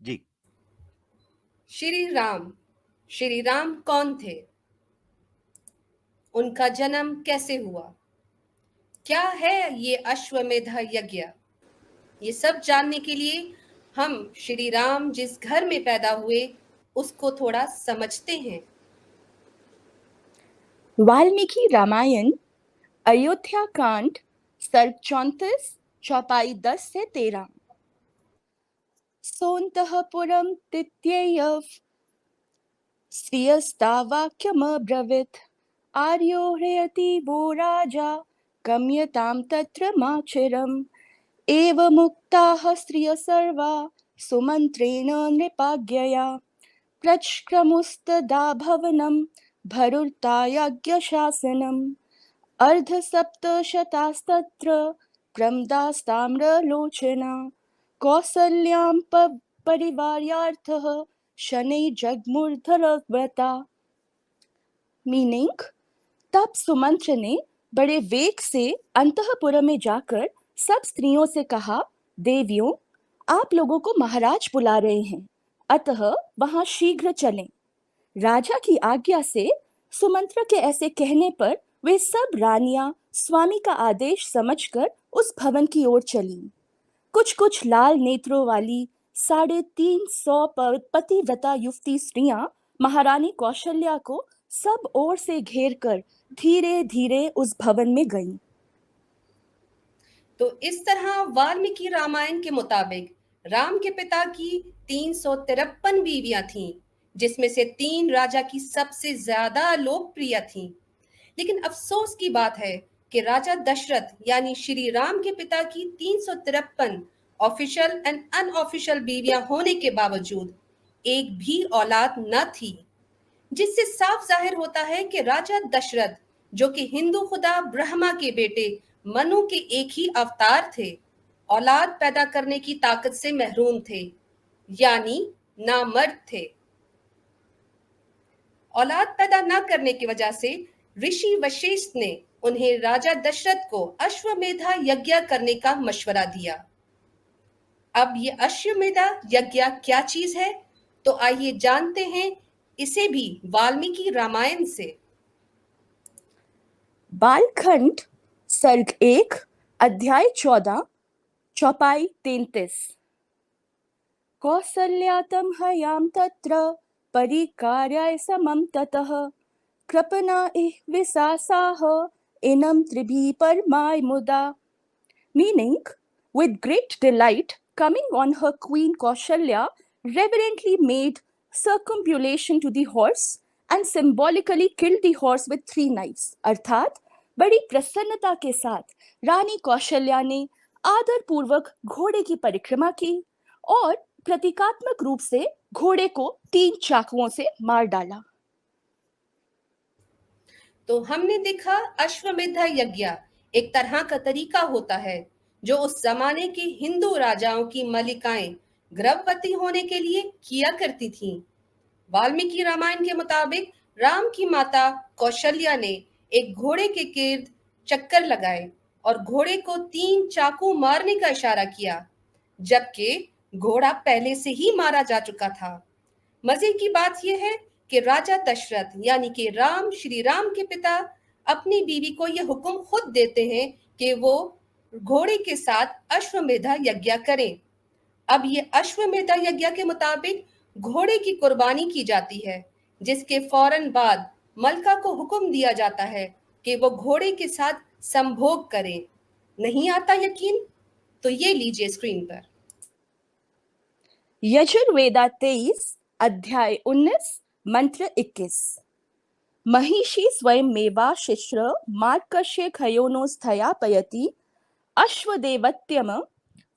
जी। श्री राम कौन थे? उनका जन्म कैसे हुआ? क्या है ये अश्वमेध यज्ञ? ये सब जानने के लिए हम श्री राम जिस घर में पैदा हुए उसको थोड़ा समझते हैं। वाल्मीकि रामायण अयोध्या कांड सर्ग 34 चौपाई 10 से 13। सोऽन्तःपुरं तित्येय श्रियस्तावाक्यमब्रवीत् आर्यो ह्येति वो राजा गम्यतां तत्र माचिरम् एवमुक्ताः स्त्रियः सर्वा सुमन्त्रेण नृपाज्ञया प्रचक्रमुस्तदा भवनं भरुर्ता यज्ञशासनम् अर्धसप्तशतास्तत्र प्रमदास्ताम्रलोचना कौसल्यां परिवार्यार्थः शनैः जग्मुर्धरव्रता। मीनिंग, तब सुमंत्र ने बड़े वेग से अंतःपुर में जाकर सब स्त्रियों से कहा, देवियों, आप लोगों को महाराज बुला रहे हैं, अतः वहां शीघ्र चलें। राजा की आज्ञा से सुमंत्र के ऐसे कहने पर वे सब रानियां स्वामी का आदेश समझकर उस भवन की ओर चलीं। कुछ लाल नेत्रों वाली 350 पतिव्रता युवती स्त्रियां महारानी कौशल्या को सब ओर से घेरकर धीरे धीरे उस भवन में गईं। तो इस तरह वाल्मीकि रामायण के मुताबिक राम के पिता की 353 बीवियां थीं, जिसमें से 3 राजा की सबसे ज्यादा लोकप्रिय थीं। लेकिन अफसोस की बात है कि राजा दशरथ यानी श्री राम के पिता की 353 ऑफिशियल एंड अनऑफिशियल बीवियां होने के बावजूद एक भी औलाद न थी, जिससे साफ जाहिर होता है कि राजा दशरथ, जो कि हिंदू खुदा ब्रह्मा के बेटे मनु के एक ही अवतार थे, औलाद पैदा करने की ताकत से महरूम थे, यानी नामर्द थे। औलाद पैदा न करने की वजह से ऋषि वशिष्ठ ने उन्हें राजा दशरथ को अश्वमेधा यज्ञ करने का मशवरा दिया। अब ये अश्वमेधा यज्ञ क्या चीज है, तो आइए जानते हैं इसे भी वाल्मीकि रामायण से। बालखंड सर्ग 1 अध्याय 14 चौपाई 33। कौसल्यातं हयां तत्र परिकार्याय समं ततः कृपणा इह विसासाह इनं त्रिभिः परमाय मुदा। Meaning, with great delight, coming on her queen Kaushalya reverently made circumambulation to the horse and symbolically killed the horse with 3 knives. अर्थात बड़ी प्रसन्नता के साथ रानी कौशल्या ने आदर पूर्वक घोड़े की परिक्रमा की और प्रतीकात्मक रूप से घोड़े को 3 चाकुओं से मार डाला। तो हमने देखा अश्वमेध यज्ञ एक तरह का तरीका होता है जो उस जमाने के हिंदू राजाओं की मलिकाएं गर्भवती होने के लिए किया करती थीं। वाल्मीकि रामायण के मुताबिक राम की माता कौशल्या ने एक घोड़े के गिर्द चक्कर लगाए और घोड़े को 3 चाकू मारने का इशारा किया, जबकि घोड़ा पहले से ही मारा जा चुका था। मजे की बात यह है कि राजा दशरथ यानी कि श्री राम के पिता अपनी बीवी को यह हुक्म खुद देते हैं कि वो घोड़े के साथ अश्वमेधा यज्ञ करें। अब ये अश्वमेधा यज्ञ के मुताबिक घोड़े की कुर्बानी की जाती है, जिसके फौरन बाद मलका को हुक्म दिया जाता है कि वो घोड़े के साथ संभोग करें। नहीं आता यकीन? तो ये लीजिए स्क्रीन पर। यजुर्वेदा 23 अध्याय 19 मंत्र 21। महिषी स्वयं मेवा शिश्र मार्कश्य खयोनो स्थयापयति अश्वदेवत्यम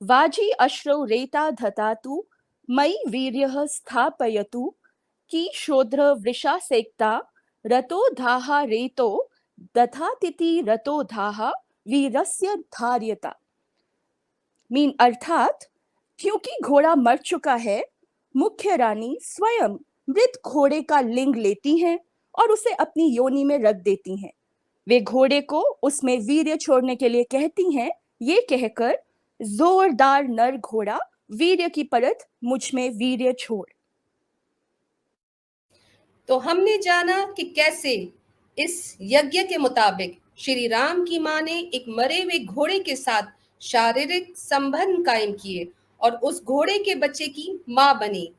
वाजी अश्रौ रेता धतातु मयि वीर्यः स्थापयतु की शोध्र वृषा सेक्ता रतो धाहा रेतो दधातिथि रतो धाहा वीरस्य धार्यता। मीन अर्थात, क्योंकि घोड़ा मर चुका है, मुख्य रानी स्वयं मृत घोड़े का लिंग लेती हैं और उसे अपनी योनि में रख देती हैं। वे घोड़े को उसमें वीर्य छोड़ने के लिए कहती हैं, ये कहकर जोरदार नर घोड़ा वीर्य की परत मुझ में वीर्य छोड़। तो हमने जाना कि कैसे इस यज्ञ के मुताबिक श्री राम की मां ने एक मरे हुए घोड़े के साथ शारीरिक संबंध कायम किए और उस घोड़े के बच्चे की मां बनी।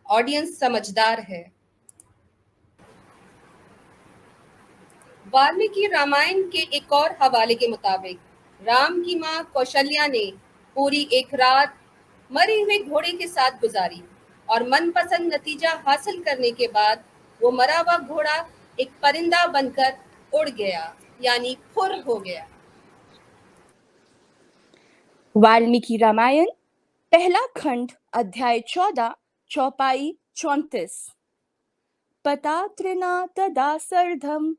ऑडियंस समझदार है। वाल्मीकि रामायण के एक और हवाले के मुताबिक राम की मां कौशल्या ने पूरी एक रात मरे हुए घोड़े के साथ गुजारी और मनपसंद नतीजा हासिल करने के बाद वो मरा हुआ घोड़ा एक परिंदा बनकर उड़ गया, यानी फुर हो गया। वाल्मीकि रामायण पहला खंड अध्याय 14 चौपाई 34। पतात्रिना तदा सर्धम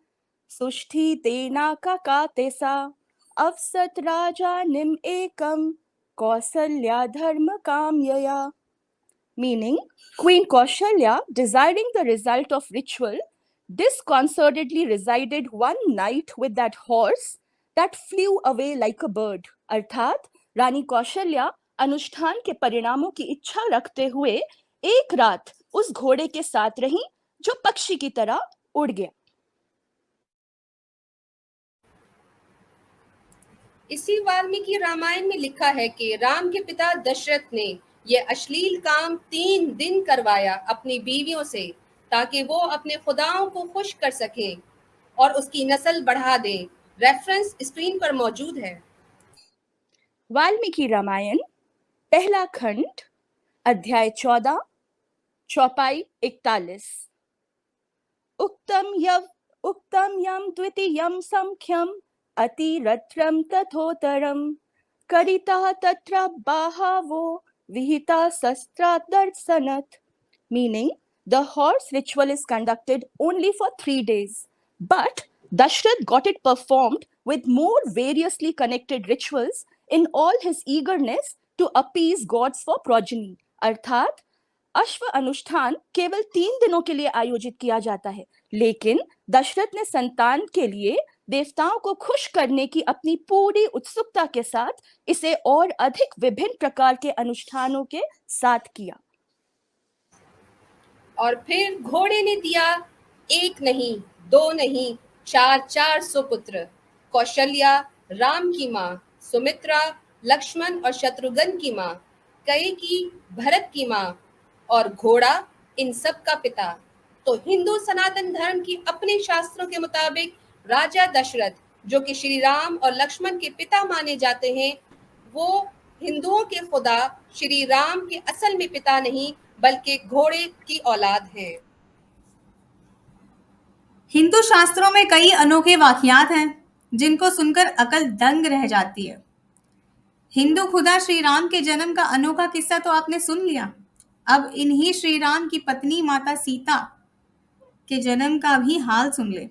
सुष्ठी तेना काकातेसा अवसत राजानिम एकम कौसल्या धर्म काम्यया। Meaning, Queen Kaushalya, desiring the result of ritual, disconcertedly resided one night with that horse that flew away like a bird. अर्थात रानी कौशल्या अनुष्ठान के परिणामों की इच्छा रखते हुए एक रात उस घोड़े के साथ रही जो पक्षी की तरह उड़ गया। इसी वाल्मीकि रामायण में लिखा है कि राम के पिता दशरथ ने यह अश्लील काम 3 दिन करवाया अपनी बीवियों से, ताकि वो अपने खुदाओं को खुश कर सकें और उसकी नस्ल बढ़ा दें। रेफरेंस स्क्रीन पर मौजूद है। वाल्मीकि रामायण पहला खंड अध्याय 14 चौपाई 41। उक्तम यम द्वितीयम संख्यम अतिरत्रम तथोतरम करिता तत्र बाहावो vihita sastrat darsanat, meaning the horse ritual is conducted only for 3 days, but Dashrath got it performed with more variously connected rituals in all his eagerness to appease gods for progeny. अर्थात अश्व अनुष्ठान केवल 3 दिनों के लिए आयोजित किया जाता है, लेकिन दशरथ ने संतान के लिए देवताओं को खुश करने की अपनी पूरी उत्सुकता के साथ इसे और अधिक विभिन्न प्रकार के अनुष्ठानों के साथ किया। और फिर घोड़े ने दिया 1 नहीं, 2 नहीं, 400 पुत्र। कौशल्या राम की माँ, सुमित्रा लक्ष्मण और शत्रुघ्न की माँ, कैकेयी भरत की माँ और घोड़ा इन सब का पिता। तो हिंदू सनातन धर्म की अपने शास्त्रों के मुताबिक राजा दशरथ, जो कि श्री राम और लक्ष्मण के पिता माने जाते हैं, वो हिंदुओं के खुदा श्री राम के असल में पिता नहीं बल्कि घोड़े की औलाद हैं। हिंदू शास्त्रों में कई अनोखे वाकयात हैं जिनको सुनकर अकल दंग रह जाती है। हिंदू खुदा श्री राम के जन्म का अनोखा किस्सा तो आपने सुन लिया, अब इन्हीं श्री राम की पत्नी माता सीता के जन्म का भी हाल सुन ले।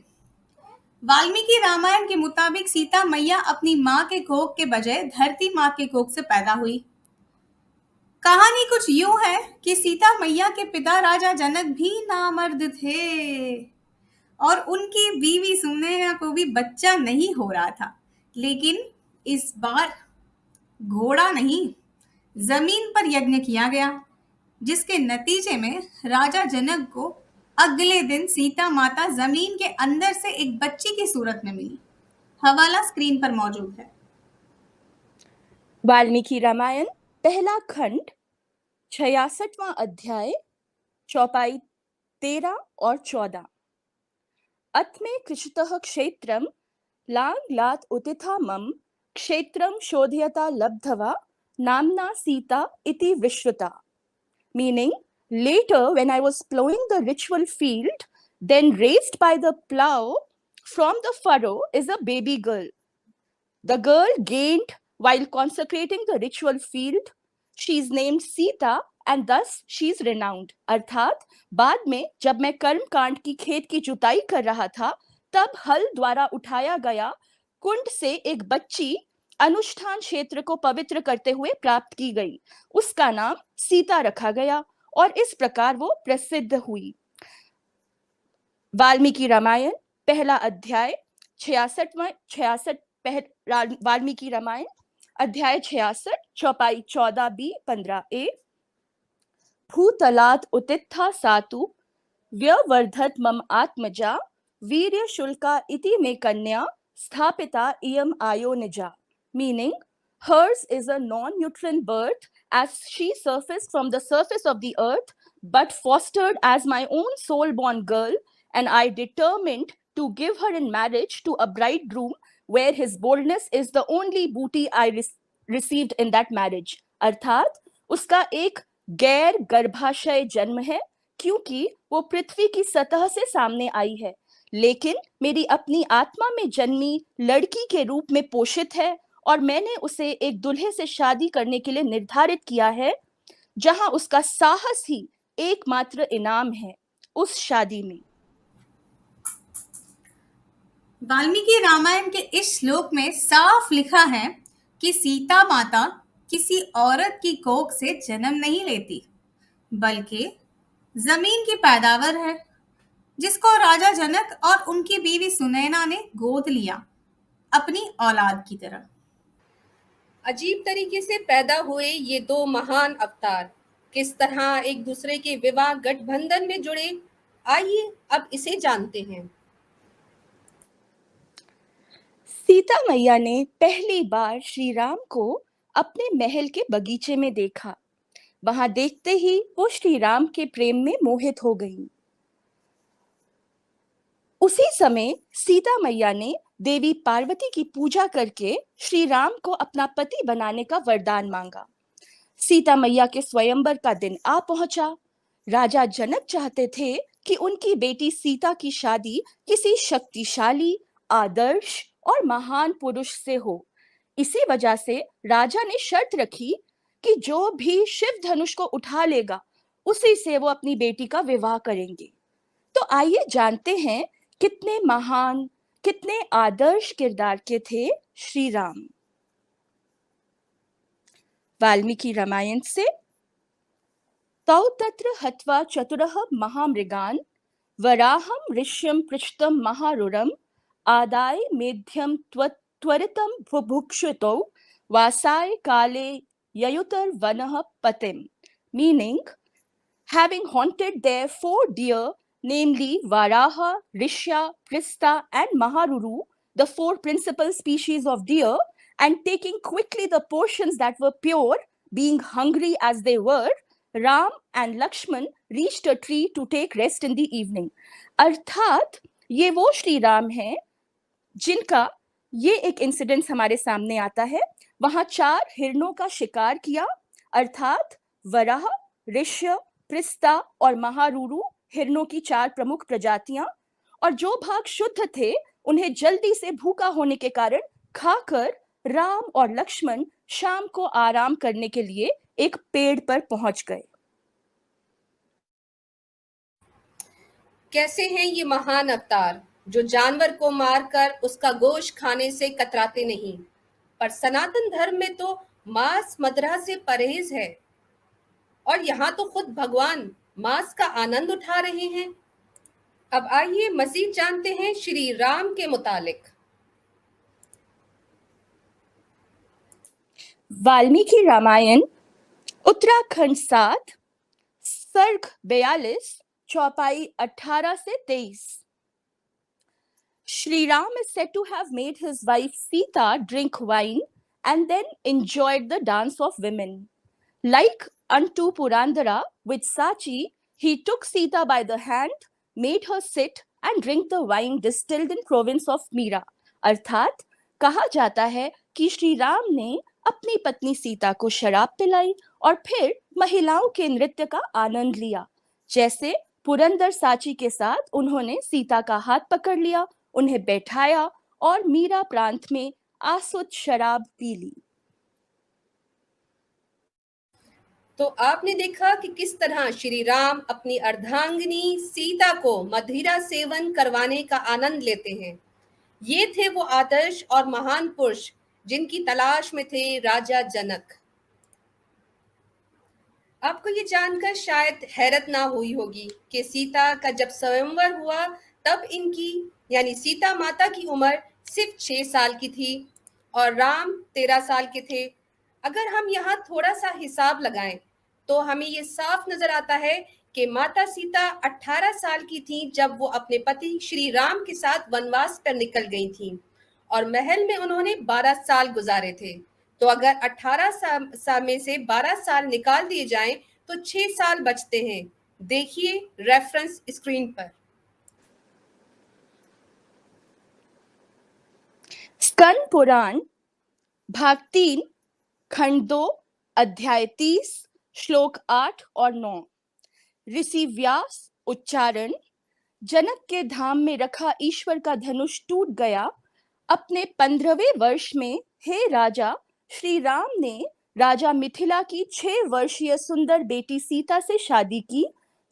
वाल्मीकि रामायण के मुताबिक सीता मैया अपनी माँ के कोख के बजाय धरती माँ के कोख से पैदा हुई। कहानी कुछ यूं है कि सीता मैया के पिता राजा जनक भी नामर्द थे और उनकी बीवी सुनैना को भी बच्चा नहीं हो रहा था, लेकिन इस बार घोड़ा नहीं जमीन पर यज्ञ किया गया, जिसके नतीजे में राजा जनक को अगले दिन सीता माता जमीन के अंदर से एक बच्ची की सूरत में मिली। हवाला स्क्रीन पर मौजूद है। वाल्मीकि रामायण पहला खंड 66वां अध्याय चौपाई 13 और 14। अत्मे कृषतः क्षेत्रम लांगलात उतिथा मम क्षेत्रम शोधयता लब्धवा नामना सीता इति विश्रुता। Meaning, later when I was plowing the ritual field, then raised by the plow from the furrow is a baby girl. The girl gained while consecrating the ritual field. She is named Sita and thus she is renowned. अर्थात बाद में जब मैं कर्म कांड की खेत की जुताई कर रहा था, तब हल द्वारा उठाया गया कुंड से एक बच्ची अनुष्ठान क्षेत्र को पवित्र करते हुए प्राप्त की गई। उसका नाम सीता रखा गया और इस प्रकार वो प्रसिद्ध हुई। वाल्मीकि रामायण पहला अध्याय 66 वाल्मीकि रामायण अध्याय 66 चौपाई 14b-15a। भूतलात् उत्थिता सातु व्यवर्धत मम आत्मजा वीर्य शुल्का इति मे कन्या स्थापिता इयम आयो निजा। Meaning, hers is a non-uterine birth as she surfaced from the surface of the earth, but fostered as my own soul-born girl, and I determined to give her in marriage to a bridegroom where his boldness is the only booty I received in that marriage. अर्थात उसका एक गैर गर्भाशय जन्म है क्योंकि वो पृथ्वी की सतह से सामने आई है, लेकिन मेरी अपनी आत्मा में जन्मी लड़की के रूप में पोषित है और मैंने उसे एक दूल्हे से शादी करने के लिए निर्धारित किया है जहां उसका साहस ही एकमात्र इनाम है उस शादी में। वाल्मीकि रामायण के इस श्लोक में साफ लिखा है कि सीता माता किसी औरत की कोख से जन्म नहीं लेती, बल्कि जमीन की पैदावार है जिसको राजा जनक और उनकी बीवी सुनैना ने गोद लिया अपनी औलाद की तरह। अजीब तरीके से पैदा हुए ये दो महान अवतार किस तरह एक दूसरे के विवाह गठबंधन में जुड़े, आइए अब इसे जानते हैं। सीता मैया ने पहली बार श्री राम को अपने महल के बगीचे में देखा। वहां देखते ही वो श्री राम के प्रेम में मोहित हो गई। उसी समय सीता मैया ने देवी पार्वती की पूजा करके श्री राम को अपना पति बनाने का वरदान मांगा। सीता मैया के स्वयंवर का दिन आ पहुंचा। राजा जनक चाहते थे कि उनकी बेटी सीता की शादी किसी शक्तिशाली, आदर्श और महान पुरुष से हो। इसी वजह से राजा ने शर्त रखी कि जो भी शिव धनुष को उठा लेगा उसी से वो अपनी बेटी का विवाह करेंगे। तो आइए जानते हैं कितने महान, कितने आदर्श किरदार के थे श्री राम। वाल्मीकि रामायण से तौ तत्र हत्वा चतुरः महामृगान् वराहं ऋष्यं पृष्ठं महारुरम् आदाय मेध्यं त्वरितं बुभुक्षितौ वासाय काले ययुतर वनः पतिम्। Meaning, having hunted there 4 deer, namely Varaha, Rishya, Pristha and Maharuru, the 4 principal species of deer, and taking quickly the portions that were pure, being hungry as they were, Ram and Lakshman reached a tree to take rest in the evening. अर्थात ये वो श्री राम हैं जिनका ये एक incidence हमारे सामने आता है। वहां 4 हिरणों का शिकार किया, अर्थात वराह, ऋष्य, प्रिस्ता और महारुरु हिरणों की 4 प्रमुख प्रजातियां, और जो भाग शुद्ध थे उन्हें जल्दी से भूखा होने के कारण खाकर राम और लक्ष्मण शाम को आराम करने के लिए एक पेड़ पर पहुंच गए। कैसे हैं ये महान अवतार जो जानवर को मारकर उसका गोश्त खाने से कतराते नहीं, पर सनातन धर्म में तो मांस मदिरा से परहेज है और यहाँ तो खुद भगवान मांस का आनंद उठा रहे हैं। अब आइए मजीद जानते हैं श्री राम के मुतालिक। वाल्मीकि रामायण उत्तराखंड 7 सर्ग 42 चौपाई 18 से 23। Sri Ram is said to have made his wife Sita drink wine and then enjoyed the dance of women. Like unto Purandara with Sachi, he took Sita by the hand, made her sit and drink the wine distilled in province of Mira. अर्थात कहा जाता है कि श्री राम ने अपनी पत्नी सीता को शराब पिलाई और फिर महिलाओं के नृत्य का आनंद लिया। जैसे पुरंदर साची के साथ उन्होंने सीता का हाथ पकड़ लिया, उन्हें बैठाया और मीरा प्रांत में आसुत शराब पी ली। तो आपने देखा कि किस तरह श्री राम अपनी अर्धांगिनी सीता को मदिरा सेवन करवाने का आनंद लेते हैं। ये थे वो आदर्श और महान पुरुष जिनकी तलाश में थे राजा जनक। आपको ये जानकर शायद हैरत ना हुई होगी कि सीता का जब स्वयंवर हुआ तब इनकी यानी सीता माता की उम्र सिर्फ 6 साल की थी और राम 13 साल के थे। अगर हम यहाँ थोड़ा सा हिसाब लगाएं तो हमें ये साफ नजर आता है कि माता सीता 18 साल की थी जब वो अपने पति श्री राम के साथ वनवास पर निकल गई थी और महल में उन्होंने 12 साल गुजारे थे। तो अगर 18 साल में से 12 साल निकाल दिए जाएं तो 6 साल बचते हैं। देखिए रेफरेंस स्क्रीन पर। स्कंद पुराण भाग 3 खंड 2 अध्याय 30 श्लोक 8 और 9। ऋषि व्यास उच्चारण। जनक के धाम में रखा ईश्वर का धनुष टूट गया। अपने 15वें वर्ष में हे राजा, श्री राम ने राजा मिथिला की 6 वर्षीय सुंदर बेटी सीता से शादी की,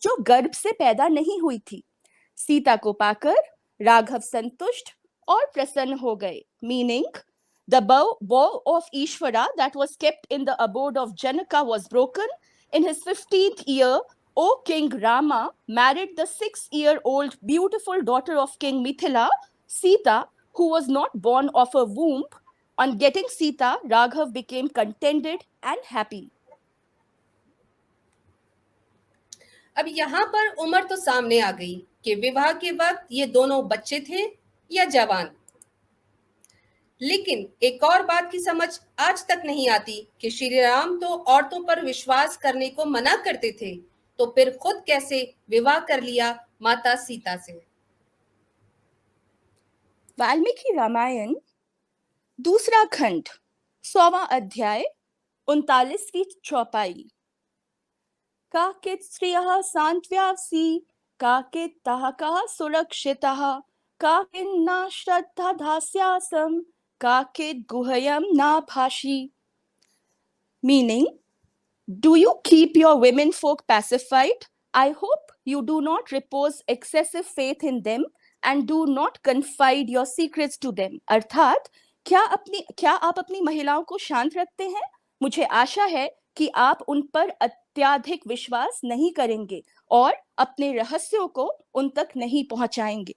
जो गर्भ से पैदा नहीं हुई थी। सीता को पाकर राघव संतुष्ट और प्रसन्न हो गए। Meaning, the bow of Ishvara that was kept in the abode of Janaka was broken. In his 15th year, O King Rama married the 6-year-old beautiful daughter of King Mithila, Sita, who was not born of a womb. On getting Sita, Raghav became contented and happy. अब यहाँ पर उम्र तो सामने आ गई कि विवाह के वक्त ये दोनों बच्चे थे या जवान। लेकिन एक और बात की समझ आज तक नहीं आती कि श्री राम तो औरतों पर विश्वास करने को मना करते थे, तो फिर खुद कैसे विवाह कर लिया माता सीता से। वाल्मीकि रामायण दूसरा खंड 100वां अध्याय 39वीं चौपाई। काचित् स्त्रियः सान्त्व्यासि काचित्तः कः सुरक्षितः काचिन्न श्रद्धा दास्यासं काचित् गुह्यं न भाषि। Meaning, do you keep your women folk pacified? I hope you do not repose excessive faith in them and do not confide your secrets to them. अर्थात क्या आप अपनी महिलाओं को शांत रखते हैं? मुझे आशा है कि आप उन पर अत्यधिक विश्वास नहीं करेंगे और अपने रहस्यों को उन तक नहीं पहुंचाएंगे।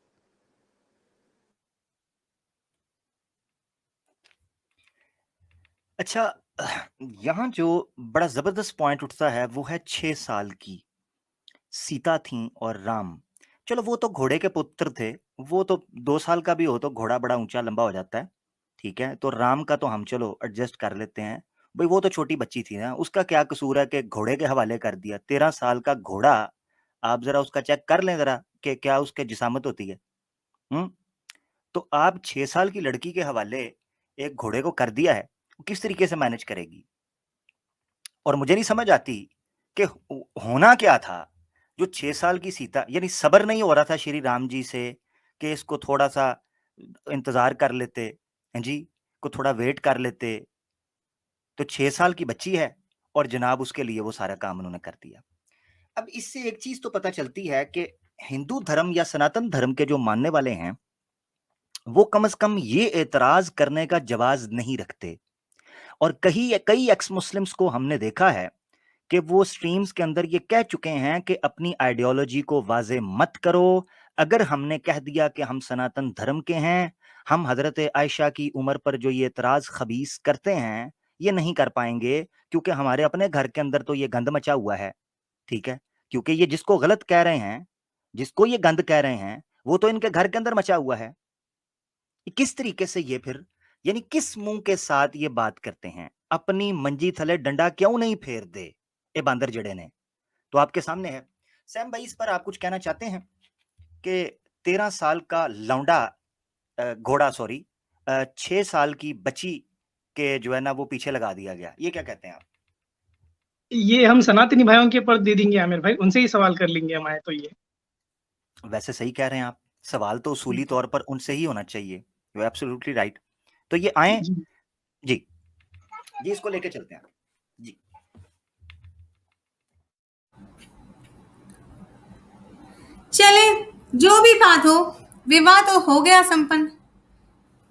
अच्छा, यहाँ जो बड़ा जबरदस्त पॉइंट उठता है वो है 6 साल की सीता थी और राम। चलो वो तो घोड़े के पुत्र थे, वो तो 2 साल का भी हो तो घोड़ा बड़ा ऊंचा लंबा हो जाता है, ठीक है। तो राम का तो हम चलो एडजस्ट कर लेते हैं भाई, वो तो छोटी बच्ची थी ना, उसका क्या कसूर है कि घोड़े के हवाले कर दिया। 13 साल का घोड़ा, आप जरा उसका चेक कर लें जरा कि क्या उसके जिसामत होती है। तो आप 6 साल की लड़की के हवाले एक घोड़े को कर दिया है, किस तरीके से मैनेज करेगी। और मुझे नहीं समझ आती कि होना क्या था जो 6 साल की सीता, यानी सब्र नहीं हो रहा था श्री राम जी से कि इसको थोड़ा सा इंतजार कर लेते हैं जी, को थोड़ा वेट कर लेते। तो 6 साल की बच्ची है और जनाब उसके लिए वो सारा काम उन्होंने कर दिया। अब इससे एक चीज तो पता चलती है कि हिंदू धर्म या सनातन धर्म के जो मानने वाले हैं वो कम से कम ये एतराज करने का जवाज नहीं रखते। और कई एक्स मुस्लिम्स को हमने देखा है कि वो स्ट्रीम्स के अंदर ये कह चुके हैं कि अपनी आइडियोलॉजी को वाजे मत करो। अगर हमने कह दिया कि हम सनातन धर्म के हैं, हम हजरत आयशा की उम्र पर जो ये एतराज खबीस करते हैं ये नहीं कर पाएंगे, क्योंकि हमारे अपने घर के अंदर तो ये गंद मचा हुआ है, ठीक है। क्योंकि ये जिसको गलत कह रहे हैं, जिसको ये गंद कह रहे हैं, वो तो इनके घर के अंदर मचा हुआ है। किस तरीके से ये फिर, यानी किस मुंह के साथ ये बात करते हैं। अपनी मंजी थले डंडा क्यों नहीं फेर दे ए बांदर जड़े ने। तो आपके सामने है सैम भाई, इस पर आप कुछ कहना चाहते हैं कि 13 साल का लौंडा घोड़ा 6 साल की बच्ची के जो है ना वो पीछे लगा दिया गया, ये क्या कहते हैं आप? ये हम सनातनी भाइयों के ऊपर दे देंगे आमिर भाई, उनसे ही सवाल कर लेंगे हम आए तो। ये वैसे सही कह रहे हैं आप, सवाल तो उसूली तौर पर उनसे ही होना चाहिए, यू एब्सोल्युटली राइट। तो ये आए जी जी, इसको लेके चलते हैं जी। चले, जो भी बात हो, विवाह तो हो गया संपन्न।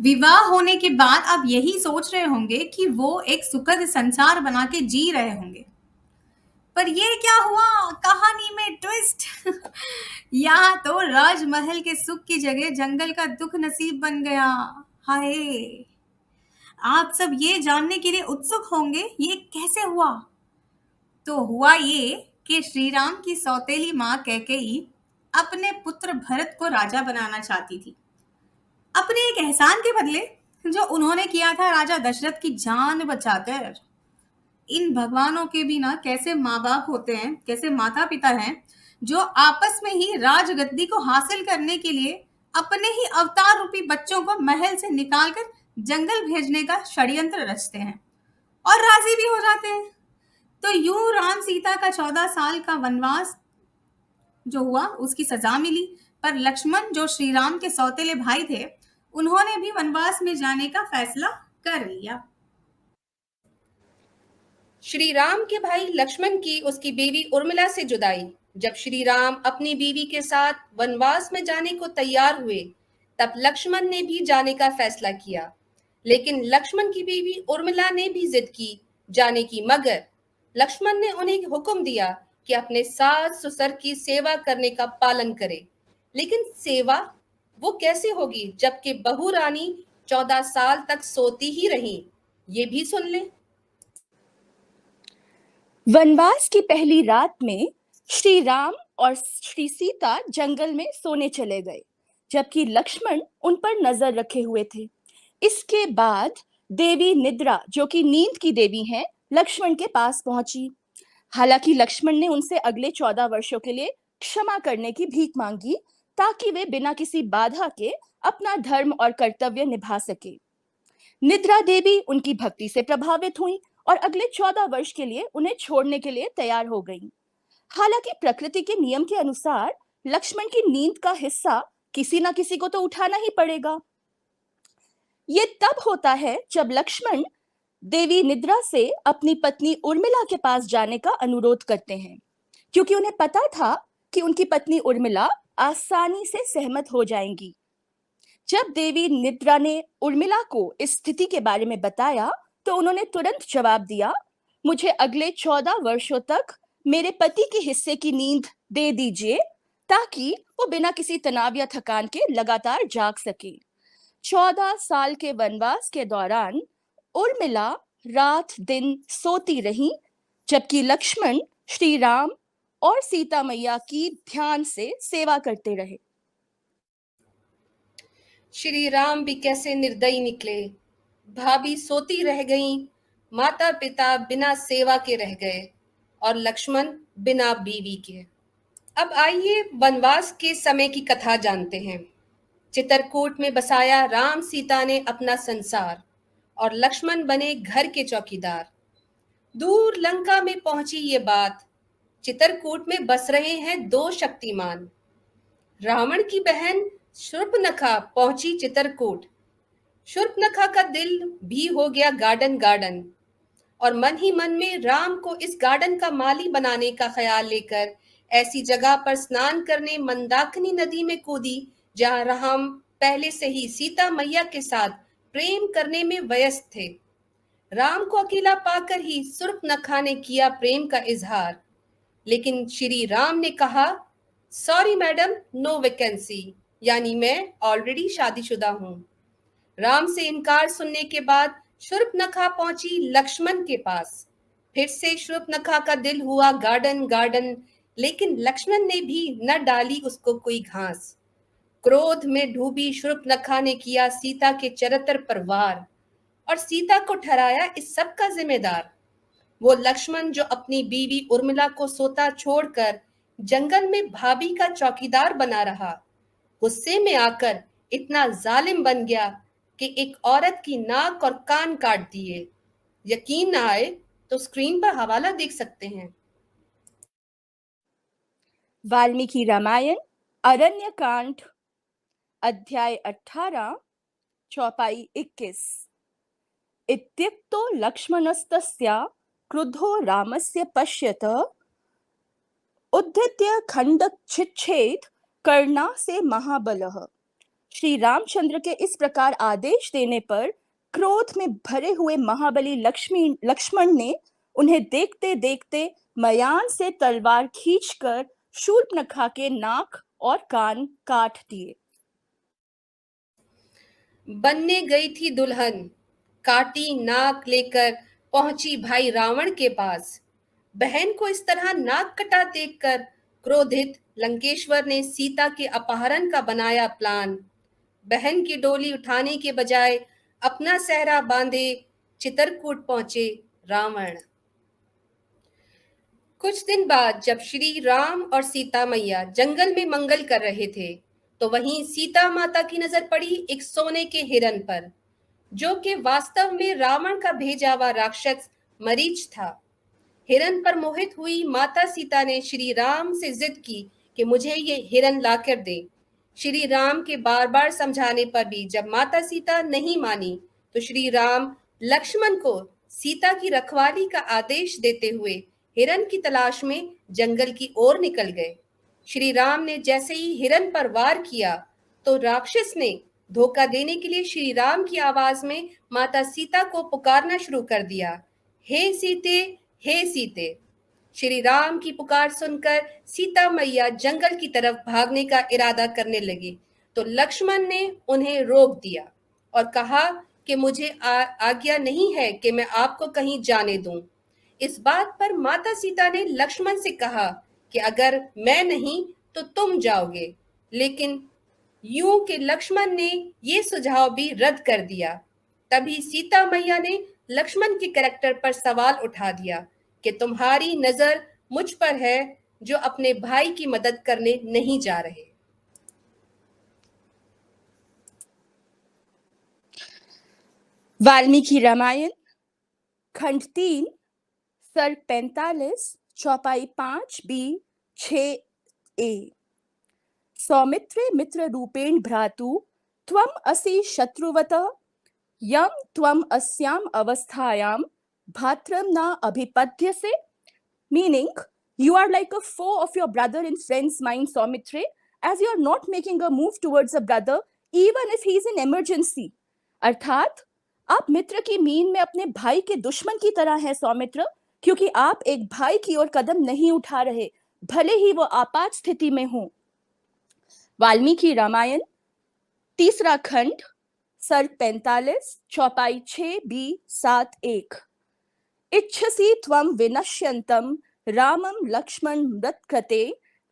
विवाह होने के बाद आप यही सोच रहे होंगे कि वो एक सुखद संसार बना के जी रहे होंगे, पर ये क्या हुआ, कहानी में ट्विस्ट। यहाँ तो राजमहल के सुख की जगह जंगल का दुख नसीब बन गया। हाय, आप सब ये जानने के लिए उत्सुक होंगे ये कैसे हुआ। तो हुआ ये कि श्री राम की सौतेली माँ कैकेयी अपने पुत्र भरत को राजा बनाना चाहती थी, अपने एक एहसान के बदले जो उन्होंने किया था राजा दशरथ की जान बचाकर। इन भगवानों के भी ना कैसे माँ बाप होते हैं, कैसे माता पिता हैं जो आपस में ही राजगद्दी को हासिल करने के लिए अपने ही अवतार रूपी बच्चों को महल से निकालकर जंगल भेजने का षड्यंत्र रचते हैं और राजी भी हो जाते हैं। तो यूं राम सीता का 14 साल का वनवास जो हुआ उसकी सजा मिली, पर लक्ष्मण जो श्री राम के सौतेले भाई थे उन्होंने भी वनवास में जाने का फैसला कर लिया। श्री राम के भाई लक्ष्मण की उसकी बीवी उर्मिला से जुदाई। जब श्री राम अपनी बीवी के साथ वनवास में जाने को तैयार हुए तब लक्ष्मण ने भी जाने का फैसला किया, लेकिन लक्ष्मण की बीवी उर्मिला ने भी जिद की जाने की, मगर लक्ष्मण ने उन्हें हुक्म दिया कि अपने सास ससुर की सेवा करने का पालन करे। लेकिन सेवा वो कैसे होगी जबकि बहू रानी 14 साल तक सोती ही रही। ये भी सुन ले। वनवास की पहली रात में श्री राम और श्री सीता जंगल में सोने चले गए, जबकि लक्ष्मण उन पर नजर रखे हुए थे। इसके बाद देवी निद्रा, जो कि नींद की देवी हैं, लक्ष्मण के पास पहुंची। हालांकि लक्ष्मण ने उनसे अगले 14 वर्षों के लिए क्षमा करने की भीख मांगी ताकि वे बिना किसी बाधा के अपना धर्म और कर्तव्य निभा सके। निद्रा देवी उनकी भक्ति से प्रभावित हुई और अगले 14 वर्ष के लिए उन्हें छोड़ने के लिए तैयार हो गईं। हालांकि प्रकृति के नियम के अनुसार लक्ष्मण की नींद का हिस्सा किसी ना किसी को तो उठाना ही पड़ेगा। ये तब होता है जब लक्ष्मण देवी निद्रा से अपनी पत्नी उर्मिला के पास जाने का अनुरोध करते हैं, क्योंकि उन्हें पता था कि उनकी पत्नी उर्मिला आसानी से सहमत हो जाएंगी। जब देवी निद्रा ने उर्मिला को इस स्थिति के बारे में बताया तो उन्होंने तुरंत जवाब दिया, मुझे अगले 14 वर्षों तक मेरे पति के हिस्से की नींद दे दीजिए ताकि वो बिना किसी तनाव या थकान के लगातार जाग सके। 14 साल के वनवास के दौरान उर्मिला रात दिन सोती रही, जबकि लक्ष्मण श्री राम और सीता मैया की ध्यान से सेवा करते रहे। श्री राम भी कैसे निर्दयी निकले। भाभी सोती रह गईं, माता पिता बिना सेवा के रह गए और लक्ष्मण बिना बीवी के। अब आइए वनवास के समय की कथा जानते हैं। चित्रकूट में बसाया राम सीता ने अपना संसार और लक्ष्मण बने घर के चौकीदार। दूर लंका में पहुंची ये बात, चित्रकूट में बस रहे हैं 2 शक्तिमान। रावण की बहन शूर्पणखा पहुंची चित्रकूट। शूर्पणखा का दिल भी हो गया गार्डन गार्डन और मन ही मन में राम को इस गार्डन का माली बनाने का ख्याल लेकर ऐसी जगह पर स्नान करने मंदाकिनी नदी में कूदी जहां राम पहले से ही सीता मैया के साथ प्रेम करने में व्यस्त थे। राम को अकेला पाकर ही शूर्पणखा ने किया प्रेम का इजहार, लेकिन श्री राम ने कहा, सॉरी मैडम, नो वैकेंसी, यानी मैं ऑलरेडी शादीशुदा हूं। राम से इनकार सुनने के बाद शूर्पणखा पहुंची लक्ष्मण के पास। फिर से शूर्पणखा का दिल हुआ गार्डन गार्डन, लेकिन लक्ष्मण ने भी न डाली उसको कोई घास। क्रोध में डूबी शूर्पणखा ने किया सीता के चरित्र पर वार और सीता को ठहराया इस सब का जिम्मेदार। वो लक्ष्मण जो अपनी बीवी उर्मिला को सोता छोड़कर जंगल में भाभी का चौकीदार बना रहा, गुस्से में आकर इतना जालिम बन गया कि एक औरत की नाक और कान काट दिए। यकीन ना आए तो स्क्रीन पर हवाला देख सकते हैं। वाल्मीकि रामायण अरण्य कांड अध्याय 18 चौपाई 21। इत्युक्तो लक्ष्मणस्तस्य क्रुद्धो रामस्य पश्यत उद्धत्य खंडच्छिच्छेद कर्णा से महाबलः। श्री रामचंद्र के इस प्रकार आदेश देने पर क्रोध में भरे हुए महाबली लक्ष्मण ने उन्हें देखते देखते मयान से तलवार खींचकर शूर्पणखा के नाक और कान काट दिए। बनने गई थी दुल्हन, काटी नाक लेकर पहुंची भाई रावण के पास। बहन को इस तरह नाक कटा देखकर क्रोधित लंकेश्वर ने सीता के अपहरण का बनाया प्लान। बहन की डोली उठाने के बजाय अपना सहरा बांधे चित्रकूट पहुंचे रावण। कुछ दिन बाद जब श्री राम और सीता मैया जंगल में मंगल कर रहे थे, तो वहीं सीता माता की नजर पड़ी एक सोने के हिरन पर, जो कि वास्तव में रावण का भेजा हुआ राक्षस मरीच था। हिरन पर मोहित हुई माता सीता ने श्री राम से जिद की कि मुझे ये हिरन लाकर दे। श्री राम के बार बार समझाने पर भी जब माता सीता नहीं मानी, तो श्री राम लक्ष्मण को सीता की रखवाली का आदेश देते हुए हिरन की तलाश में जंगल की ओर निकल गए। श्री राम ने जैसे ही हिरन पर वार किया, तो राक्षस ने धोखा देने के लिए श्री राम की आवाज में माता सीता को पुकारना शुरू कर दिया, हे सीते, हे सीते। श्री राम की पुकार सुनकर सीता मैया जंगल की तरफ भागने का इरादा करने लगी, तो लक्ष्मण ने उन्हें रोक दिया और कहा कि मुझे आज्ञा नहीं है कि मैं आपको कहीं जाने दूं। इस बात पर माता सीता ने लक्ष्मण से कहा कि अगर मैं नहीं तो तुम जाओगे, लेकिन यूं कि लक्ष्मण ने ये सुझाव भी रद्द कर दिया। तभी सीता मैया ने लक्ष्मण के कैरेक्टर पर सवाल उठा दिया कि तुम्हारी नजर मुझ पर है, जो अपने भाई की मदद करने नहीं जा रहे। वाल्मीकि रामायण खंड 3 सर्ग 45 चौपाई 5b 6a। सौमित्रे मित्र रूपेण भ्रातु त्वम असि शत्रुवत यम त्वम अस्याम अवस्थायां bhattram na abhipadyase, meaning you are like a foe of your brother in friend's mind, Saumitre, as you are not making a move towards a brother even if he is in emergency. अर्थात आप मित्र की mean में अपने भाई के दुश्मन की तरह हैं सौमित्र, क्योंकि आप एक भाई की ओर कदम नहीं उठा रहे, भले ही वो आपात स्थिति में हो। वाल्मीकि रामायण तीसरा खंड सर्ग 45 चौपाई 6b 7-1। इच्छसि त्वं विनश्यन्तं रामं लक्ष्मण मृत्कृते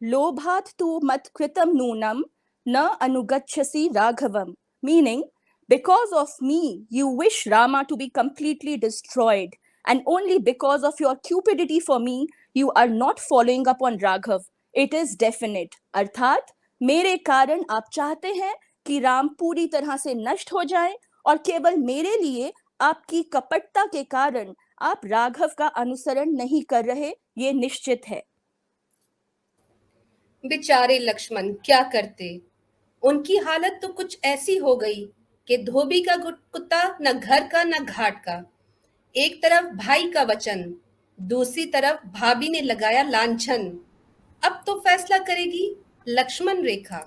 लोभात् तु मत्कृतं नूनं न अनुगच्छसि राघवम, meaning because of me you wish Rama to be completely destroyed, and only because of your cupidity for me you are not following up on Raghav. It is definite, अर्थात मेरे कारण आप चाहते हैं कि राम पूरी तरह से नष्ट हो जाएं, और केवल मेरे लिए आपकी कपटता के कारण आप राघव का अनुसरण नहीं कर रहे, ये निश्चित है। बेचारे लक्ष्मण क्या करते, उनकी हालत तो कुछ ऐसी हो गई कि धोबी का कुत्ता न घर का न घाट का। एक तरफ भाई का वचन, दूसरी तरफ भाभी ने लगाया लांछन। अब तो फैसला करेगी लक्ष्मण रेखा।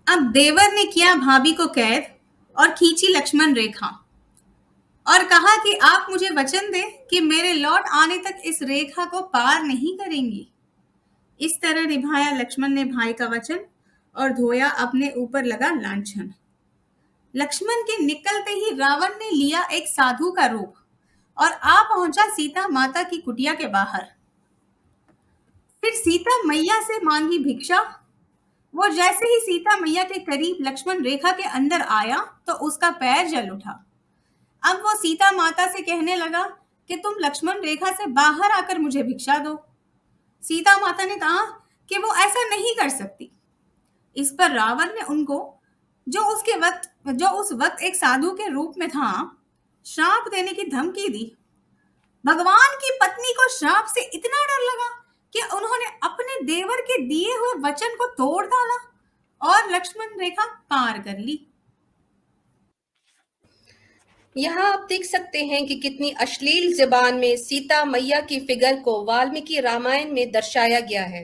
अब देवर ने किया भाभी को कैद और खींची लक्ष्मण रेखा और कहा कि आप मुझे वचन दें कि मेरे लौट आने तक इस रेखा को पार नहीं करेंगी। इस तरह निभाया लक्ष्मण ने भाई का वचन और धोया अपने ऊपर लगा लांछन। लक्ष्मण के निकलते ही रावण ने लिया एक साधु का रूप और आ पहुंचा सीता माता की कुटिया के बाहर। फिर सीता मैया से मांगी भिक्षा। वो जैसे ही सीता मैया के करीब लक्ष्मण रेखा के अंदर आया तो उसका पैर जल उठा। अब वो सीता माता से कहने लगा कि तुम लक्ष्मण रेखा से बाहर आकर मुझे भिक्षा दो। सीता माता ने कहा कि वो ऐसा नहीं कर सकती। इस पर रावण ने उनको, जो उस वक्त एक साधु के रूप में था, श्राप देने की धमकी दी। भगवान की पत्नी को श्राप से इतना डर लगा कि उन्होंने अपने देवर के दिए हुए वचन को तोड़ डाला और लक्ष्मण रेखा पार कर ली। यहाँ आप देख सकते हैं कि कितनी अश्लील ज़बान में सीता मैया की फिगर को वाल्मीकि रामायण में दर्शाया गया है,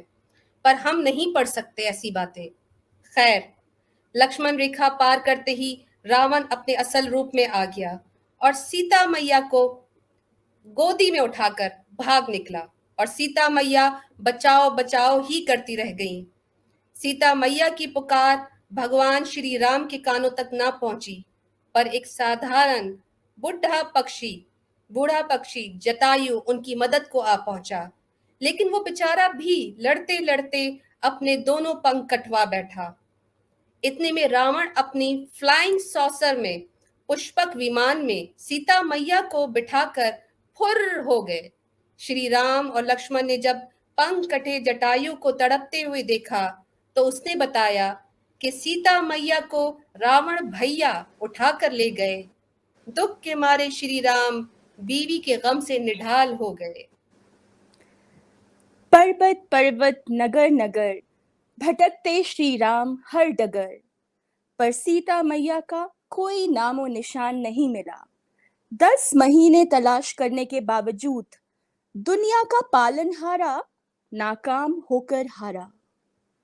पर हम नहीं पढ़ सकते ऐसी बातें। खैर, लक्ष्मण रेखा पार करते ही रावण अपने असल रूप में आ गया और सीता मैया को गोदी में उठाकर भाग निकला और सीता मैया बचाओ बचाओ ही करती रह गईं। सीता मैया की पुकार भगवान श्री राम के कानों तक ना पहुंची, पर एक साधारण बूढ़ा पक्षी जटायु उनकी मदद को आ पहुंचा, लेकिन वो बेचारा भी लड़ते लड़ते अपने दोनों पंख कटवा बैठा। इतने में रावण अपनी फ्लाइंग सॉसर में, पुष्पक विमान में सीता मैया को बिठाकर फुर्र हो गए। श्री राम और लक्ष्मण ने जब पंख कटे जटायु को तड़पते हुए देखा तो उसने बताया कि सीता मैया को रावण भैया उठाकर ले गए। दुख के मारे श्री राम बीवी के गम से निढाल हो गए। पर्वत पर्वत नगर नगर भटकते श्री राम हर डगर, पर सीता मैया का कोई नामो निशान नहीं मिला। 10 महीने तलाश करने के बावजूद दुनिया का पालनहारा नाकाम होकर हारा।